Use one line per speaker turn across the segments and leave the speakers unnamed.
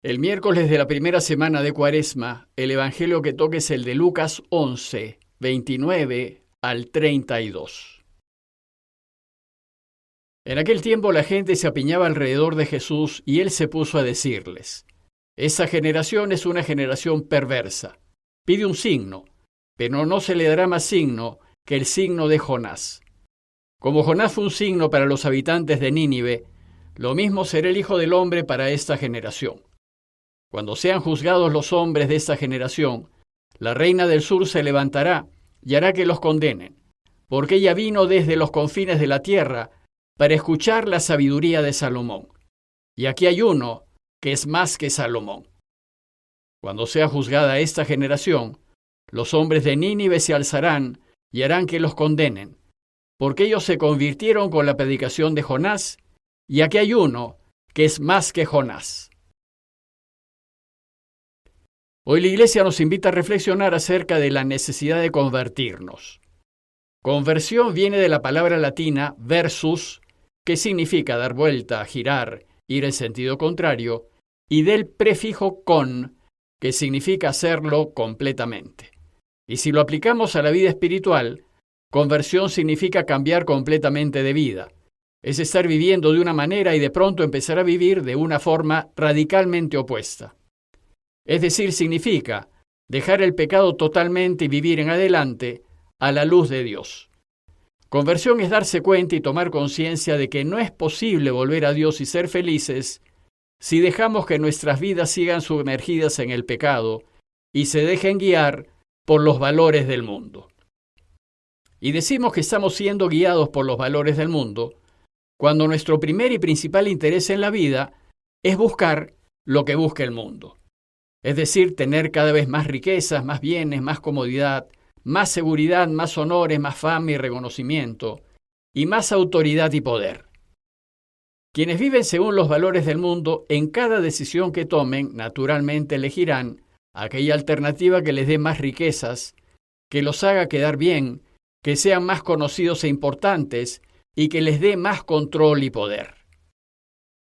El miércoles de la primera semana de Cuaresma, el evangelio que toca es el de Lucas 11, 29 al 32. En aquel tiempo la gente se apiñaba alrededor de Jesús y él se puso a decirles: Esa generación es una generación perversa. Pide un signo, pero no se le dará más signo que el signo de Jonás. Como Jonás fue un signo para los habitantes de Nínive, lo mismo será el Hijo del Hombre para esta generación. Cuando sean juzgados los hombres de esta generación, la reina del sur se levantará y hará que los condenen, porque ella vino desde los confines de la tierra para escuchar la sabiduría de Salomón. Y aquí hay uno que es más que Salomón. Cuando sea juzgada esta generación, los hombres de Nínive se alzarán y harán que los condenen, porque ellos se convirtieron con la predicación de Jonás, y aquí hay uno que es más que Jonás. Hoy la Iglesia nos invita a reflexionar acerca de la necesidad de convertirnos. Conversión viene de la palabra latina versus, que significa dar vuelta, girar, ir en sentido contrario, y del prefijo con, que significa hacerlo completamente. Y si lo aplicamos a la vida espiritual, conversión significa cambiar completamente de vida. Es estar viviendo de una manera y de pronto empezar a vivir de una forma radicalmente opuesta. Es decir, significa dejar el pecado totalmente y vivir en adelante a la luz de Dios. Conversión es darse cuenta y tomar conciencia de que no es posible volver a Dios y ser felices si dejamos que nuestras vidas sigan sumergidas en el pecado y se dejen guiar por los valores del mundo. Y decimos que estamos siendo guiados por los valores del mundo cuando nuestro primer y principal interés en la vida es buscar lo que busca el mundo. Es decir, tener cada vez más riquezas, más bienes, más comodidad, más seguridad, más honores, más fama y reconocimiento, y más autoridad y poder. Quienes viven según los valores del mundo, en cada decisión que tomen, naturalmente elegirán aquella alternativa que les dé más riquezas, que los haga quedar bien, que sean más conocidos e importantes, y que les dé más control y poder.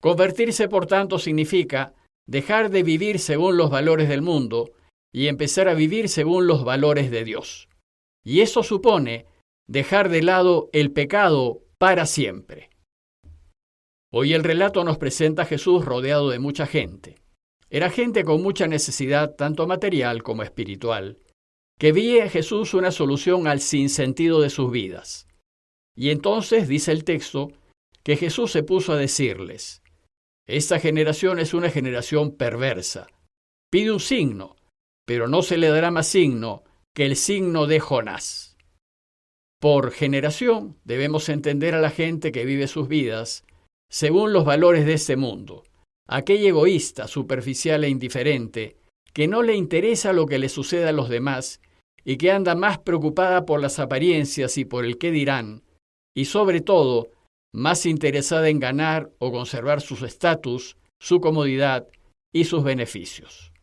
Convertirse, por tanto, significa dejar de vivir según los valores del mundo y empezar a vivir según los valores de Dios. Y eso supone dejar de lado el pecado para siempre. Hoy el relato nos presenta a Jesús rodeado de mucha gente. Era gente con mucha necesidad, tanto material como espiritual, que veía en Jesús una solución al sinsentido de sus vidas. Y entonces dice el texto que Jesús se puso a decirles: Esta generación es una generación perversa. Pide un signo, pero no se le dará más signo que el signo de Jonás. Por generación debemos entender a la gente que vive sus vidas según los valores de este mundo, aquella egoísta, superficial e indiferente, que no le interesa lo que le suceda a los demás y que anda más preocupada por las apariencias y por el qué dirán, y sobre todo, más interesada en ganar o conservar su estatus, su comodidad y sus beneficios.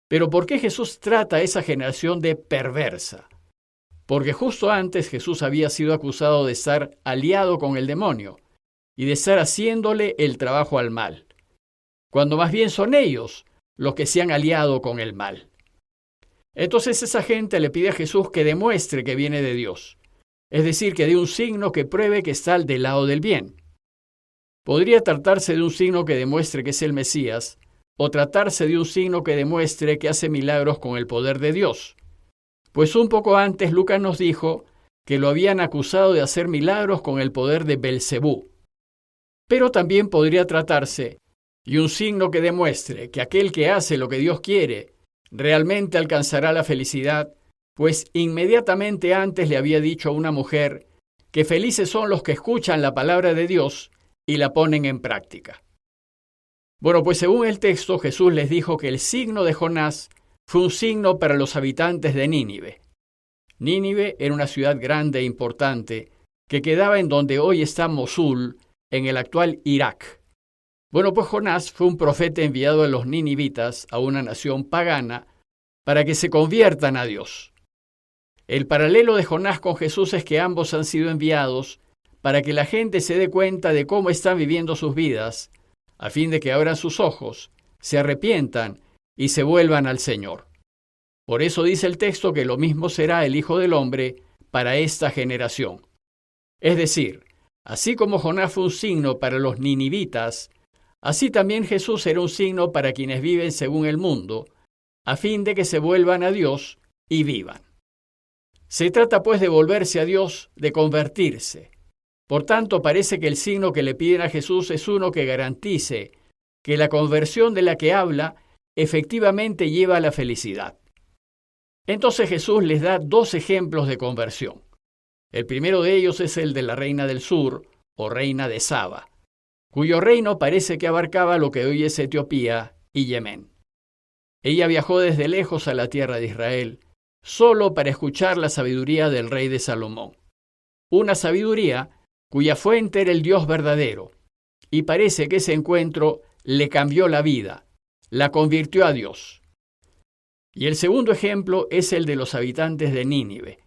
Pero ¿por qué Jesús trata a esa generación de perversa? Porque justo antes Jesús había sido acusado de estar aliado con el demonio y de estar haciéndole el trabajo al mal, cuando más bien son ellos los que se han aliado con el mal. Entonces esa gente le pide a Jesús que demuestre que viene de Dios. Es decir, que dé un signo que pruebe que está del lado del bien. Podría tratarse de un signo que demuestre que es el Mesías, o tratarse de un signo que demuestre que hace milagros con el poder de Dios. Pues un poco antes Lucas nos dijo que lo habían acusado de hacer milagros con el poder de Belcebú. Pero también podría tratarse de un signo que demuestre que aquel que hace lo que Dios quiere realmente alcanzará la felicidad, pues inmediatamente antes le había dicho a una mujer que felices son los que escuchan la palabra de Dios y la ponen en práctica. Bueno, pues según el texto, Jesús les dijo que el signo de Jonás fue un signo para los habitantes de Nínive. Nínive era una ciudad grande e importante que quedaba en donde hoy está Mosul, en el actual Irak. Bueno, pues Jonás fue un profeta enviado a los ninivitas, a una nación pagana, para que se conviertan a Dios. El paralelo de Jonás con Jesús es que ambos han sido enviados para que la gente se dé cuenta de cómo están viviendo sus vidas, a fin de que abran sus ojos se arrepientan y se vuelvan al Señor. Por eso dice el texto que lo mismo será el Hijo del Hombre para esta generación. Es decir, así como Jonás fue un signo para los ninivitas, así también Jesús será un signo para quienes viven según el mundo, a fin de que se vuelvan a Dios y vivan. Se trata pues de volverse a Dios, de convertirse. Por tanto, parece que el signo que le piden a Jesús es uno que garantice que la conversión de la que habla efectivamente lleva a la felicidad. Entonces Jesús les da 2 ejemplos de conversión. El primero de ellos es el de la reina del sur, o reina de Saba, cuyo reino parece que abarcaba lo que hoy es Etiopía y Yemen. Ella viajó desde lejos a la tierra de Israel, solo para escuchar la sabiduría del rey de Salomón. Una sabiduría cuya fuente era el Dios verdadero, y parece que ese encuentro le cambió la vida, la convirtió a Dios. Y el segundo ejemplo es el de los habitantes de Nínive.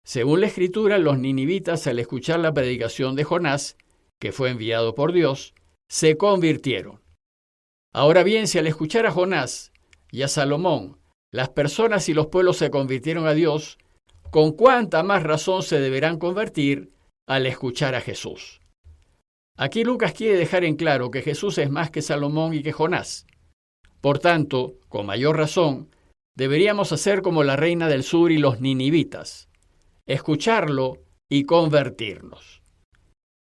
Según la Escritura, los ninivitas, al escuchar la predicación de Jonás, que fue enviado por Dios, se convirtieron. Ahora bien, si al escuchar a Jonás y a Salomón, las personas y los pueblos se convirtieron a Dios, ¿con cuánta más razón se deberán convertir al escuchar a Jesús? Aquí Lucas quiere dejar en claro que Jesús es más que Salomón y que Jonás. Por tanto, con mayor razón, deberíamos hacer como la reina del sur y los ninivitas, escucharlo y convertirnos.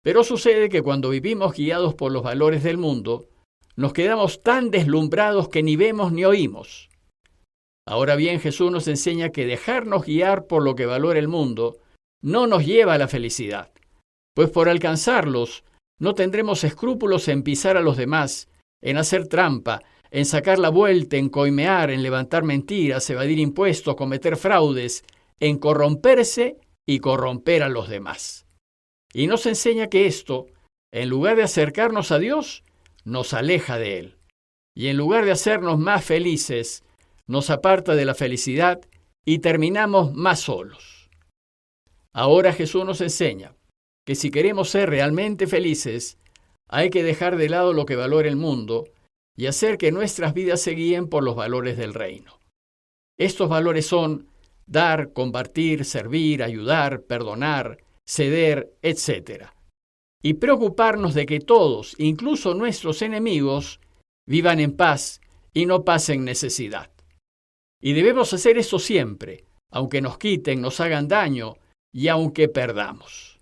Pero sucede que cuando vivimos guiados por los valores del mundo, nos quedamos tan deslumbrados que ni vemos ni oímos. Ahora bien, Jesús nos enseña que dejarnos guiar por lo que valora el mundo no nos lleva a la felicidad, pues por alcanzarlos no tendremos escrúpulos en pisar a los demás, en hacer trampa, en sacar la vuelta, en coimear, en levantar mentiras, evadir impuestos, cometer fraudes, en corromperse y corromper a los demás. Y nos enseña que esto, en lugar de acercarnos a Dios, nos aleja de Él. Y en lugar de hacernos más felices, nos aparta de la felicidad y terminamos más solos. Ahora Jesús nos enseña que si queremos ser realmente felices, hay que dejar de lado lo que valora el mundo y hacer que nuestras vidas se guíen por los valores del reino. Estos valores son dar, compartir, servir, ayudar, perdonar, ceder, etc. Y preocuparnos de que todos, incluso nuestros enemigos, vivan en paz y no pasen necesidad. Y debemos hacer eso siempre, aunque nos quiten, nos hagan daño y aunque perdamos.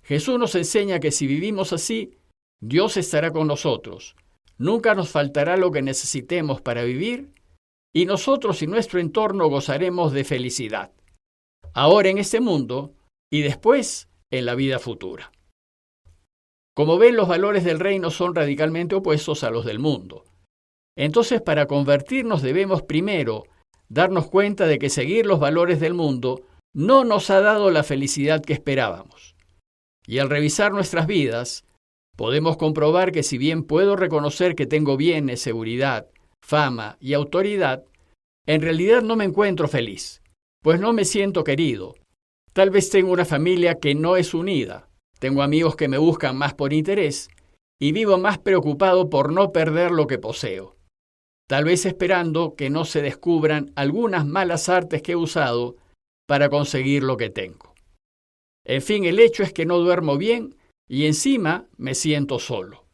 Jesús nos enseña que si vivimos así, Dios estará con nosotros. Nunca nos faltará lo que necesitemos para vivir y nosotros y nuestro entorno gozaremos de felicidad, ahora en este mundo y después en la vida futura. Como ven, los valores del reino son radicalmente opuestos a los del mundo. Entonces, para convertirnos debemos primero darnos cuenta de que seguir los valores del mundo no nos ha dado la felicidad que esperábamos. Y al revisar nuestras vidas, podemos comprobar que si bien puedo reconocer que tengo bienes, seguridad, fama y autoridad, en realidad no me encuentro feliz, pues no me siento querido. Tal vez tengo una familia que no es unida, tengo amigos que me buscan más por interés y vivo más preocupado por no perder lo que poseo, tal vez esperando que no se descubran algunas malas artes que he usado para conseguir lo que tengo. En fin, el hecho es que no duermo bien y encima me siento solo.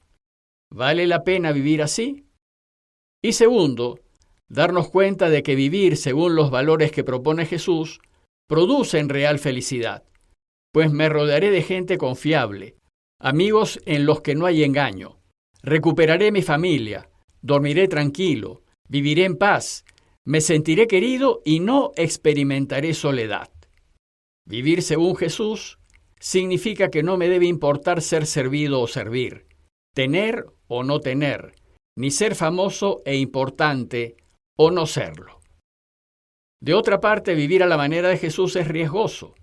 ¿Vale la pena vivir así? Y segundo, darnos cuenta de que vivir según los valores que propone Jesús produce en real felicidad, pues me rodearé de gente confiable, amigos en los que no hay engaño, recuperaré mi familia, dormiré tranquilo, viviré en paz, me sentiré querido y no experimentaré soledad. Vivir según Jesús significa que no me debe importar ser servido o servir, tener o no tener, ni ser famoso e importante o no serlo. De otra parte, vivir a la manera de Jesús es riesgoso,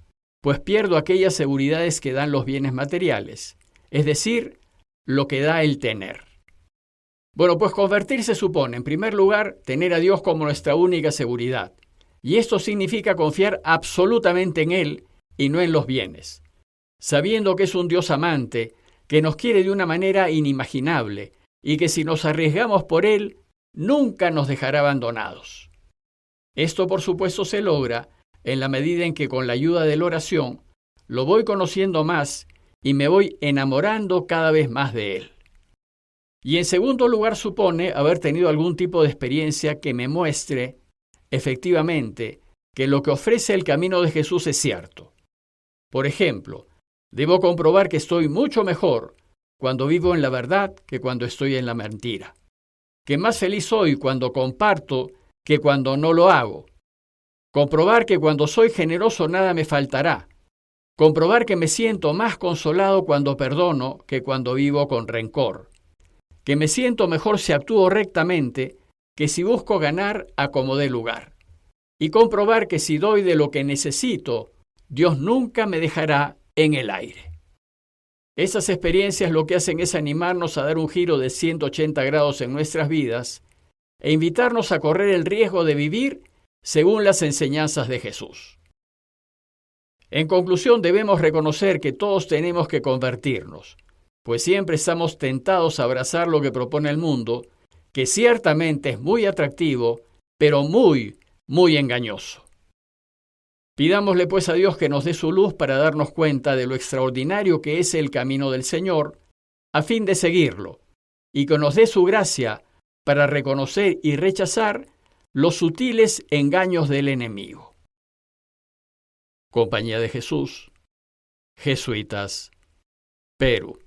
pues pierdo aquellas seguridades que dan los bienes materiales, es decir, lo que da el tener. Bueno, pues convertirse supone, en primer lugar, tener a Dios como nuestra única seguridad, y esto significa confiar absolutamente en Él y no en los bienes, sabiendo que es un Dios amante, que nos quiere de una manera inimaginable, y que si nos arriesgamos por Él, nunca nos dejará abandonados. Esto, por supuesto, se logra en la medida en que con la ayuda de la oración lo voy conociendo más y me voy enamorando cada vez más de Él. Y en segundo lugar, supone haber tenido algún tipo de experiencia que me muestre, efectivamente, que lo que ofrece el camino de Jesús es cierto. Por ejemplo, debo comprobar que estoy mucho mejor cuando vivo en la verdad que cuando estoy en la mentira. Que más feliz soy cuando comparto que cuando no lo hago. Comprobar que cuando soy generoso nada me faltará. Comprobar que me siento más consolado cuando perdono que cuando vivo con rencor. Que me siento mejor si actúo rectamente que si busco ganar a como dé lugar. Y comprobar que si doy de lo que necesito, Dios nunca me dejará en el aire. Esas experiencias lo que hacen es animarnos a dar un giro de 180 grados en nuestras vidas e invitarnos a correr el riesgo de vivir según las enseñanzas de Jesús. En conclusión, debemos reconocer que todos tenemos que convertirnos, pues siempre estamos tentados a abrazar lo que propone el mundo, que ciertamente es muy atractivo, pero muy engañoso. Pidámosle pues a Dios que nos dé su luz para darnos cuenta de lo extraordinario que es el camino del Señor, a fin de seguirlo, y que nos dé su gracia para reconocer y rechazar los sutiles engaños del enemigo. Compañía de Jesús, Jesuitas, Perú.